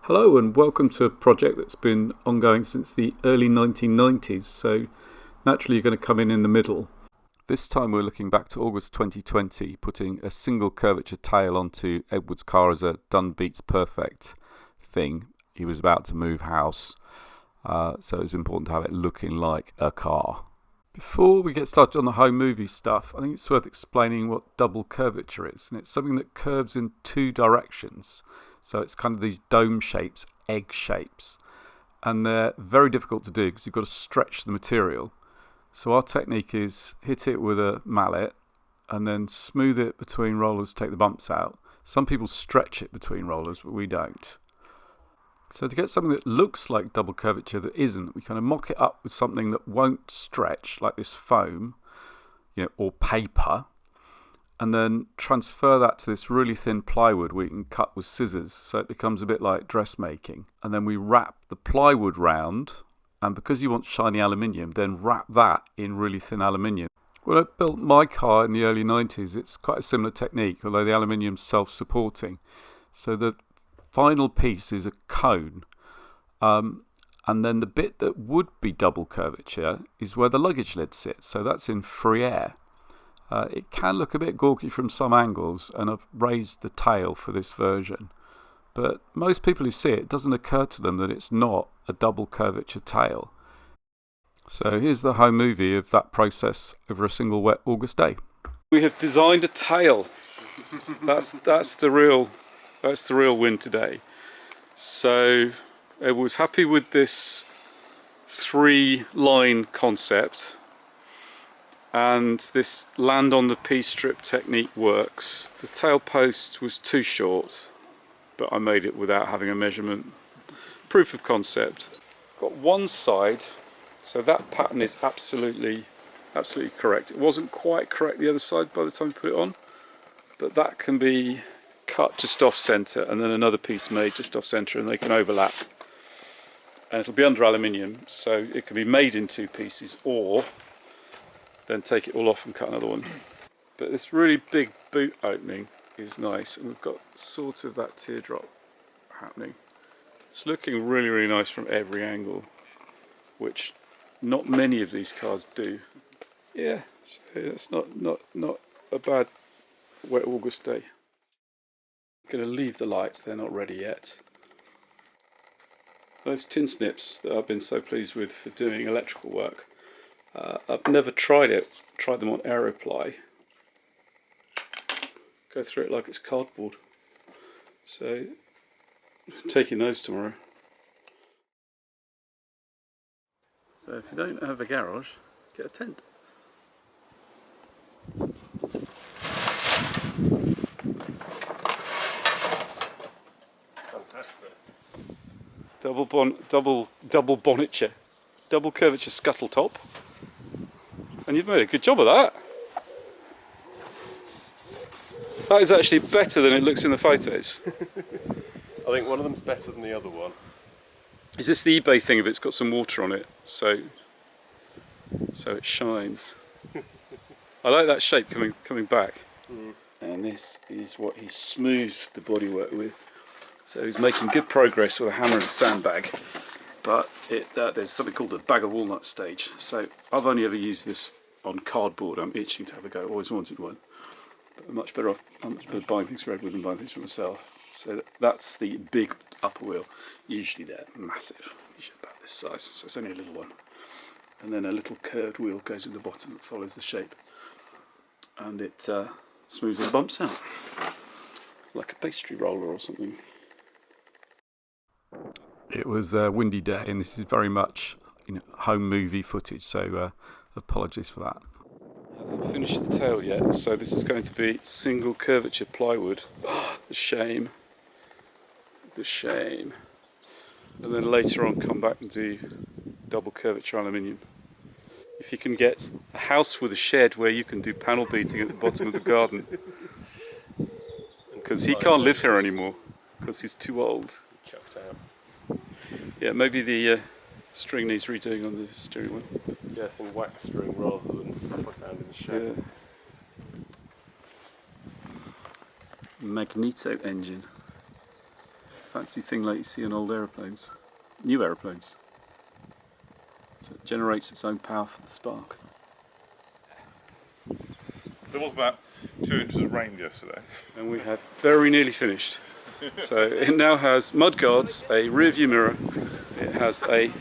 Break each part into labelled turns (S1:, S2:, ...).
S1: Hello and welcome to a project that's been ongoing since the early 1990s, so naturally you're going to come in the middle. This time we're looking back to August 2020, putting a single curvature tail onto Edward's car as a done beats perfect thing. He was about to move house, so it's important to have it looking like a car. Before we get started on the home movie stuff, I think it's worth explaining what double curvature is, and it's something that curves in two directions. So it's kind of these dome shapes, egg shapes, and they're very difficult to do because you've got to stretch the material. So our technique is hit it with a mallet and then smooth it between rollers, take the bumps out. Some people stretch it between rollers, but we don't. So to get something that looks like double curvature that isn't, we kind of mock it up with something that won't stretch, like this foam, or paper, and then transfer that to this really thin plywood we can cut with scissors, so it becomes a bit like dressmaking. And then we wrap the plywood round, and because you want shiny aluminium, then wrap that in really thin aluminium. When I built my car in the early 90s, it's quite a similar technique, although the aluminium's self-supporting. So the final piece is a cone, and then the bit that would be double curvature is where the luggage lid sits, so that's in free air. It can look a bit gawky from some angles, and I've raised the tail for this version. But most people who see it, it doesn't occur to them that it's not a double curvature tail. So here's the home movie of that process over a single wet August day. We have designed a tail. That's the real win today. So I was happy with this 3-line concept. And this land on the P-strip technique works. The tail post was too short, but I made it without having a measurement. Proof of concept. Got one side, so that pattern is absolutely correct. It wasn't quite correct the other side by the time I put it on, but that can be cut just off centre and then another piece made just off centre, and they can overlap. And it'll be under aluminium, so it can be made in 2 pieces, or then take it all off and cut another one. But this really big boot opening is nice, and we've got sort of that teardrop happening. It's looking really, really nice from every angle, which not many of these cars do. Yeah, so it's not a bad wet August day. I'm going to leave the lights, they're not ready yet. Those tin snips that I've been so pleased with for doing electrical work, I've never tried them on Aeroply. Go through it like it's cardboard. So, taking those tomorrow. So if you don't have a garage, get a tent.
S2: Fantastic.
S1: Double bonneture, double curvature scuttle top. And you've made a good job of that. That is actually better than it looks in the photos.
S2: I think one of them's better than the other one.
S1: Is this the eBay thing if it's got some water on it, so it shines? I like that shape coming back. And this is what he smoothed the bodywork with. So he's making good progress with a hammer and a sandbag. But there's something called the bag of walnut stage. So I've only ever used this on cardboard. I'm itching to have a go. Always wanted one. But I'm much better buying things for Edward than buying things for myself. So that's the big upper wheel. Usually they're massive. Usually about this size. So it's only a little one. And then a little curved wheel goes at the bottom that follows the shape. And it smooths the bumps out. Like a pastry roller or something. It was a windy day, and this is very much home movie footage, so apologies for that. Hasn't finished the tail yet, so this is going to be single curvature plywood. The shame. And then later on come back and do double curvature aluminium. If you can get a house with a shed where you can do panel beating at the bottom of the garden. Because he can't live here anymore, because he's too old.
S2: Chucked out.
S1: Yeah, maybe the string needs redoing on the steering wheel.
S2: Yeah, some wax string rather than stuff I found in the shed.
S1: Yeah. Magneto engine. fancy thing like you see in old aeroplanes, new aeroplanes. So it generates its own power for the spark.
S2: So it was about 2 inches of rain yesterday.
S1: And we have very nearly finished. So it now has mud guards, a rear view mirror, it has a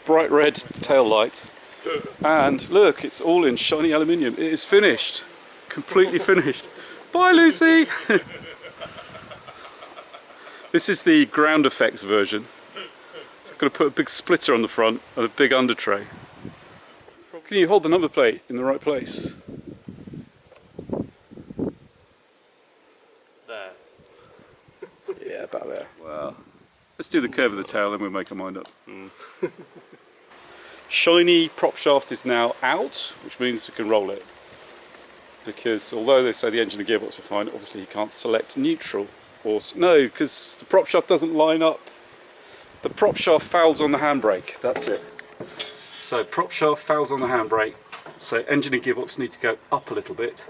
S1: bright red tail light, and look, it's all in shiny aluminium. It is finished, completely finished. Bye Lucy! This is the ground effects version. So I'm going to put a big splitter on the front and a big under tray. Can you hold the number plate in the right place? Yeah, about there. Well, let's do the curve of the tail, then we'll make our mind up. Shiny prop shaft is now out, which means we can roll it. Because although they say the engine and gearbox are fine, obviously you can't select neutral. Or no, because the prop shaft doesn't line up. The prop shaft fouls on the handbrake, that's it. So prop shaft fouls on the handbrake, so engine and gearbox need to go up a little bit.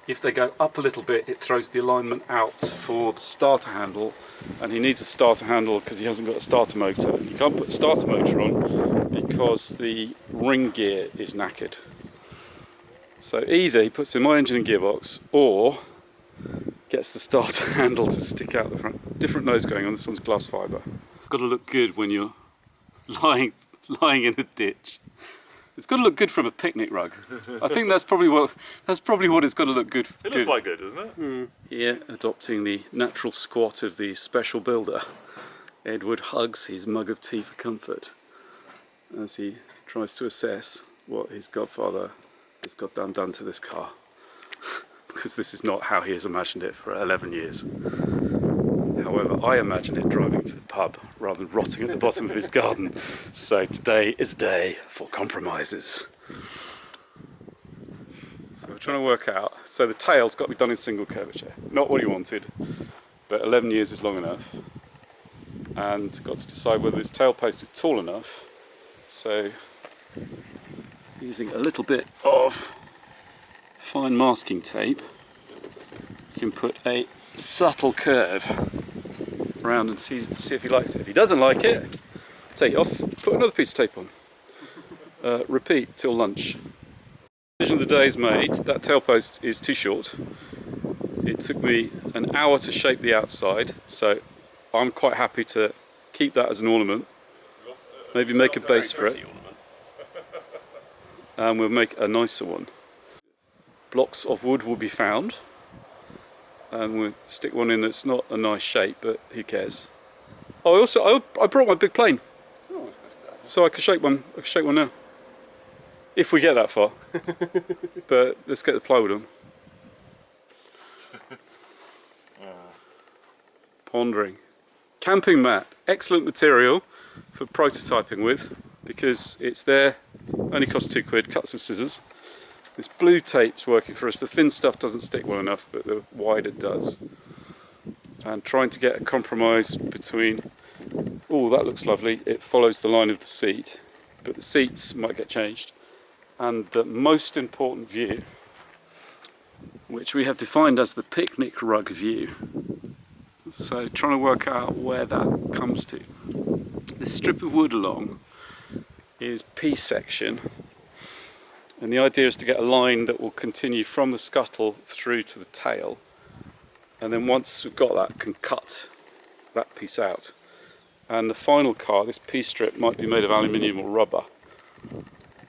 S1: If they go up a little bit, it throws the alignment out for the starter handle, and he needs a starter handle because he hasn't got a starter motor. And you can't put a starter motor on because the ring gear is knackered. So either he puts in my engine and gearbox, or gets the starter handle to stick out the front. Different nose going on, this one's glass fibre. It's got to look good when you're lying in a ditch. It's got to look good from a picnic rug. I think that's probably what it's got to look good.
S2: It looks quite good, doesn't it?
S1: Mm. Here, adopting the natural squat of the special builder, Edward hugs his mug of tea for comfort as he tries to assess what his godfather has got done to this car. Because this is not how he has imagined it for 11 years. However, I imagine it driving to the pub rather than rotting at the bottom of his garden. So today is a day for compromises. So we're trying to work out. So the tail's got to be done in single curvature. Not what he wanted, but 11 years is long enough. And got to decide whether this tail post is tall enough. So using a little bit of fine masking tape, you can put a subtle curve around and see if he likes it. If he doesn't like it, take it off, put another piece of tape on. Repeat till lunch. Decision of the day is made. That tail post is too short. It took me an hour to shape the outside, so I'm quite happy to keep that as an ornament. Maybe make a base for it. And we'll make a nicer one. Blocks of wood will be found, and we'll stick one in that's not a nice shape, but who cares. Oh, I brought my big plane, so I can shape one. I can shape one now, if we get that far. But let's get the plywood on. Pondering. Camping mat, excellent material for prototyping with, because it's there, only costs £2, cuts with scissors. This blue tape's working for us. The thin stuff doesn't stick well enough, but the wider does. And trying to get a compromise between, oh, that looks lovely, it follows the line of the seat, but the seats might get changed. And the most important view, which we have defined as the picnic rug view. So trying to work out where that comes to. This strip of wood along is P section. And the idea is to get a line that will continue from the scuttle through to the tail, and then once we've got that, can cut that piece out. And the final car, this P strip, might be made of aluminium or rubber.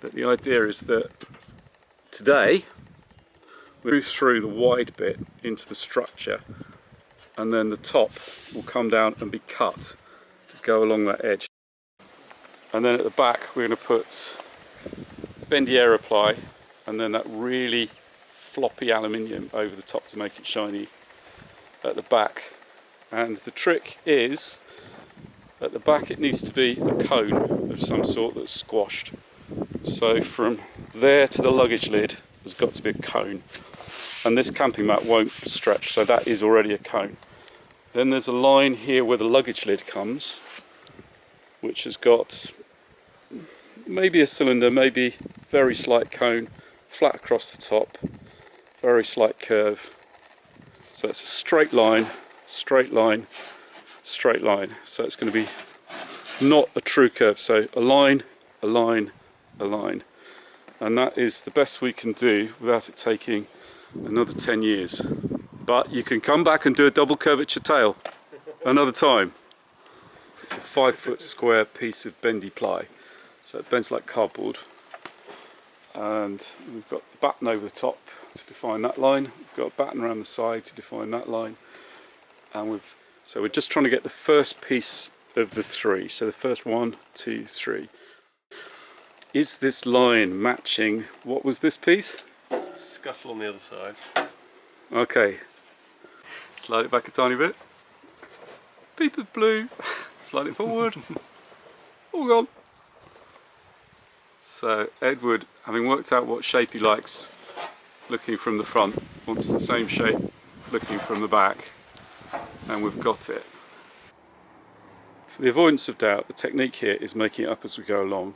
S1: But the idea is that today we move through the wide bit into the structure, and then the top will come down and be cut to go along that edge. And then at the back we're going to put bendy aeroply, and then that really floppy aluminium over the top to make it shiny at the back. And the trick is, at the back it needs to be a cone of some sort that's squashed. So from there to the luggage lid there's got to be a cone, and this camping mat won't stretch, so that is already a cone. Then there's a line here where the luggage lid comes, which has got maybe a cylinder, maybe very slight cone, flat across the top, very slight curve. So it's a straight line, straight line. So it's going to be not a true curve. So a line, a line, a line. And that is the best we can do without it taking another 10 years. But you can come back and do a double curvature tail another time. It's a 5-foot square piece of bendy ply. So it bends like cardboard. And we've got a batten over the top to define that line. We've got a batten around the side to define that line. And so we're just trying to get the first piece of the 3. So the first 1, 2, 3. Is this line matching, what was this piece?
S2: Scuttle on the other side.
S1: Okay. Slide it back a tiny bit. Beep of blue. Slide it forward. All gone. So Edward, having worked out what shape he likes looking from the front, wants the same shape looking from the back, and we've got it. For the avoidance of doubt, the technique here is making it up as we go along,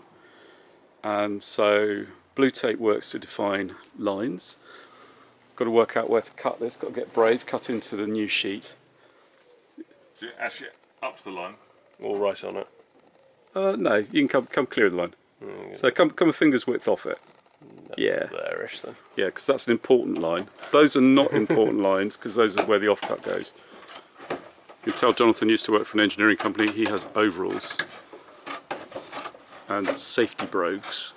S1: and so blue tape works to define lines. Got to work out where to cut this, got to get brave, cut into the new sheet.
S2: Actually, up to the line, or right on it?
S1: No, you can come clear of the line. So come a finger's width off it. Yeah.
S2: There-ish then.
S1: Yeah, because that's an important line. Those are not important lines, because those are where the offcut goes. You can tell Jonathan used to work for an engineering company. He has overalls and safety brogues.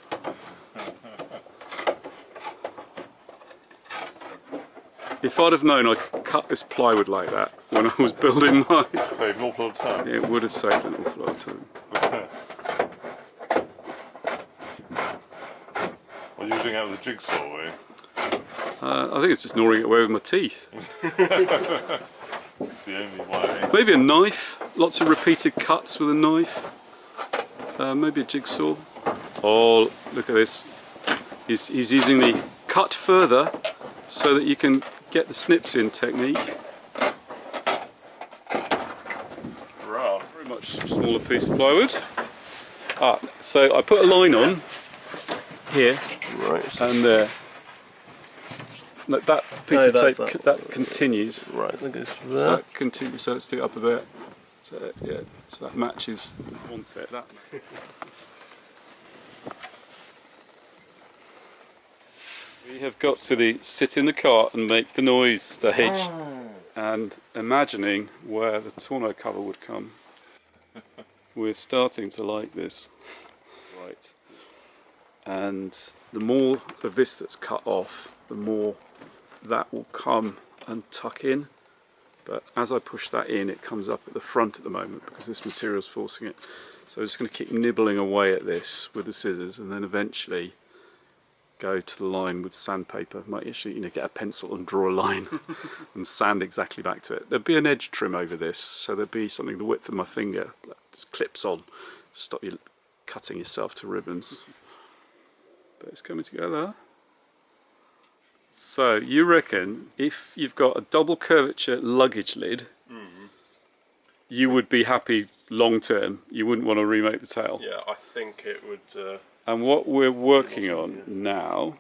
S1: If I'd have known I could cut this plywood like that when I was building mine,
S2: Saved an awful lot of time.
S1: it would have saved an awful lot of time.
S2: What are you doing out with a jigsaw, were you?
S1: I think it's just gnawing it away with my teeth.
S2: It's the only way.
S1: Maybe a knife, lots of repeated cuts with a knife. Maybe a jigsaw. Oh, look at this. He's using the cut further so that you can get the SNIPS in technique.
S2: Right.
S1: Very much smaller piece of plywood. So I put a line on here
S2: Right.
S1: and there. Look, that piece of tape that continues.
S2: Right, that goes to
S1: So
S2: there.
S1: that continues. So let's do it up there. So yeah, so that matches one set. That. We have got to the sit in the car and make the noise stage, and imagining where the tonneau cover would come. We're starting to like this. Right. And the more of this that's cut off, the more that will come and tuck in. But as I push that in, it comes up at the front at the moment because this material's forcing it. So I'm just going to keep nibbling away at this with the scissors, and then eventually go to the line with sandpaper. Might actually, get a pencil and draw a line and sand exactly back to it. There'd be an edge trim over this, so there'd be something the width of my finger that just clips on, stop you cutting yourself to ribbons. But it's coming together. So you reckon if you've got a double curvature luggage lid, you would be happy long term? You wouldn't want to remake the tail?
S2: Yeah, I think it would.
S1: And what we're working on now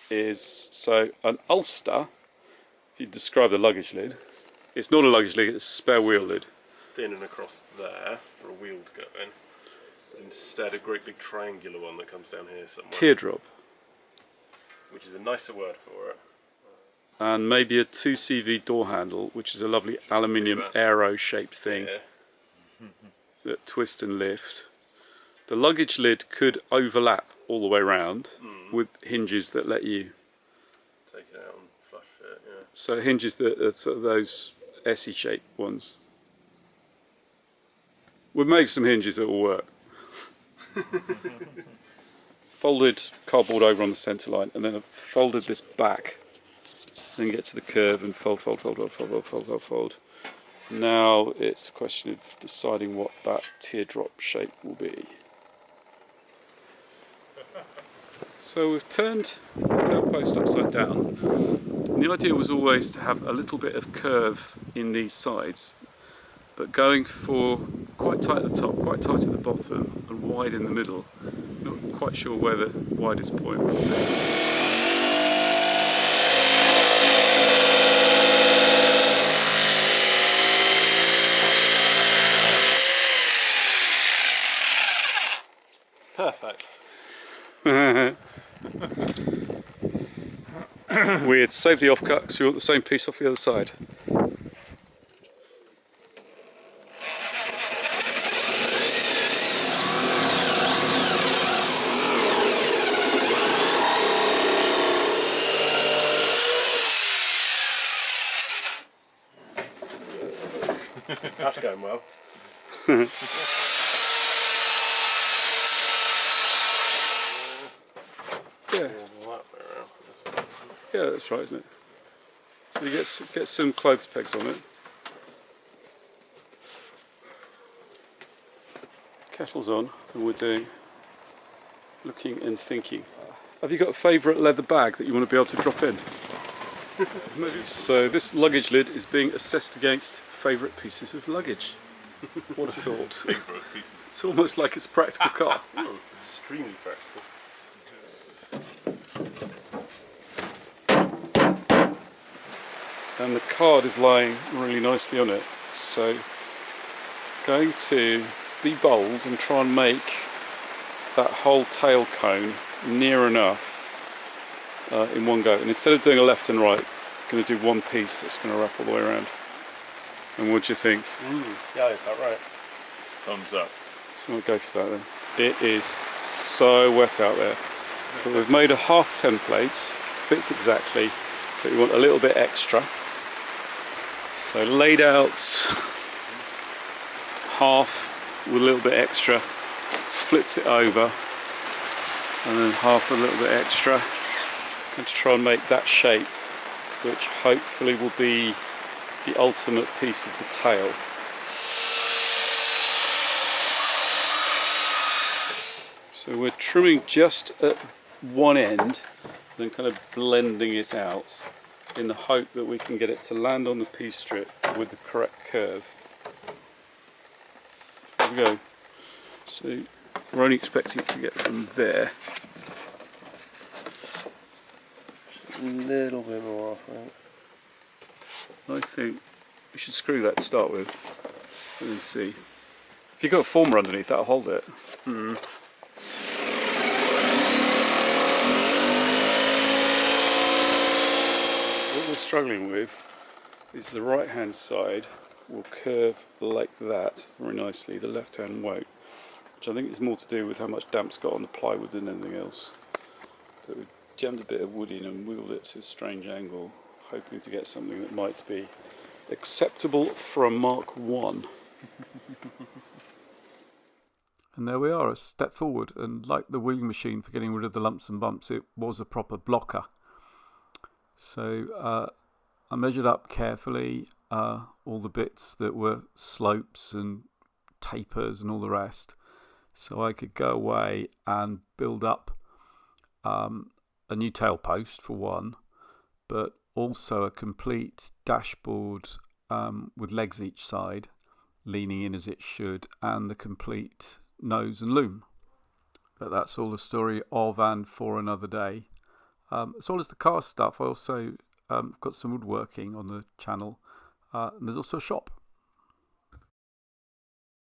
S1: is, so an ulster, if you describe the luggage lid, it's not a luggage lid, it's a spare wheel lid.
S2: Thin and across there for a wheel to go in. Instead, a great big triangular one that comes down here somewhere.
S1: Teardrop.
S2: Which is a nicer word for it.
S1: And maybe a 2CV door handle, which is a lovely aluminium aero shaped thing that twist and lift. The luggage lid could overlap all the way around with hinges that let you
S2: take it out and flush it, yeah.
S1: So hinges that are sort of those SE shaped ones. We'll make some hinges that will work. Folded cardboard over on the centre line, and then I've folded this back. Then get to the curve and fold, fold, fold, fold, fold, fold, fold, fold, fold. Now it's a question of deciding what that teardrop shape will be. So we've turned the tail post upside down. And the idea was always to have a little bit of curve in these sides, but going for quite tight at the top, quite tight at the bottom, and wide in the middle. Not quite sure where the widest point would be. Weird. Save the offcut because we want the same piece off the other side.
S2: That's going well.
S1: Yeah. Yeah, that's right, isn't it? So you get some clothes pegs on it. Kettle's on, and we're doing looking and thinking. Have you got a favourite leather bag that you want to be able to drop in? So this luggage lid is being assessed against favourite pieces of luggage. What a thought. It's almost like it's a practical car.
S2: Oh, extremely practical.
S1: And the card is lying really nicely on it, so going to be bold and try and make that whole tail cone near enough in one go, and instead of doing a left and right, I'm going to do one piece that's going to wrap all the way around. And what do you think?
S2: Yeah, I got right. Thumbs up.
S1: So we'll go for that then. It is so wet out there, but we've made a half template, fits exactly, but we want a little bit extra. So laid out half with a little bit extra, flipped it over, and then half a little bit extra. Going to try and make that shape, which hopefully will be the ultimate piece of the tail. So we're trimming just at one end, then kind of blending it out in the hope that we can get it to land on the piece strip with the correct curve. There we go. So we're only expecting it to get from there.
S2: A little bit more off, right?
S1: I think we should screw that to start with and then see. If you've got a former underneath, that'll hold it. What we're struggling with is the right hand side will curve like that very nicely, the left hand won't, which I think is more to do with how much damp's got on the plywood than anything else. But we jammed a bit of wood in and wiggled it to a strange angle, hoping to get something that might be acceptable for a Mark 1. And there we are, a step forward, and like the wheeling machine for getting rid of the lumps and bumps, it was a proper blocker. So I measured up carefully all the bits that were slopes and tapers and all the rest, so I could go away and build up a new tail post for one, but also a complete dashboard with legs each side, leaning in as it should, and the complete nose and loom. But that's all the story of and for another day. As well as the car stuff, I also got some woodworking on the channel, and there's also a shop.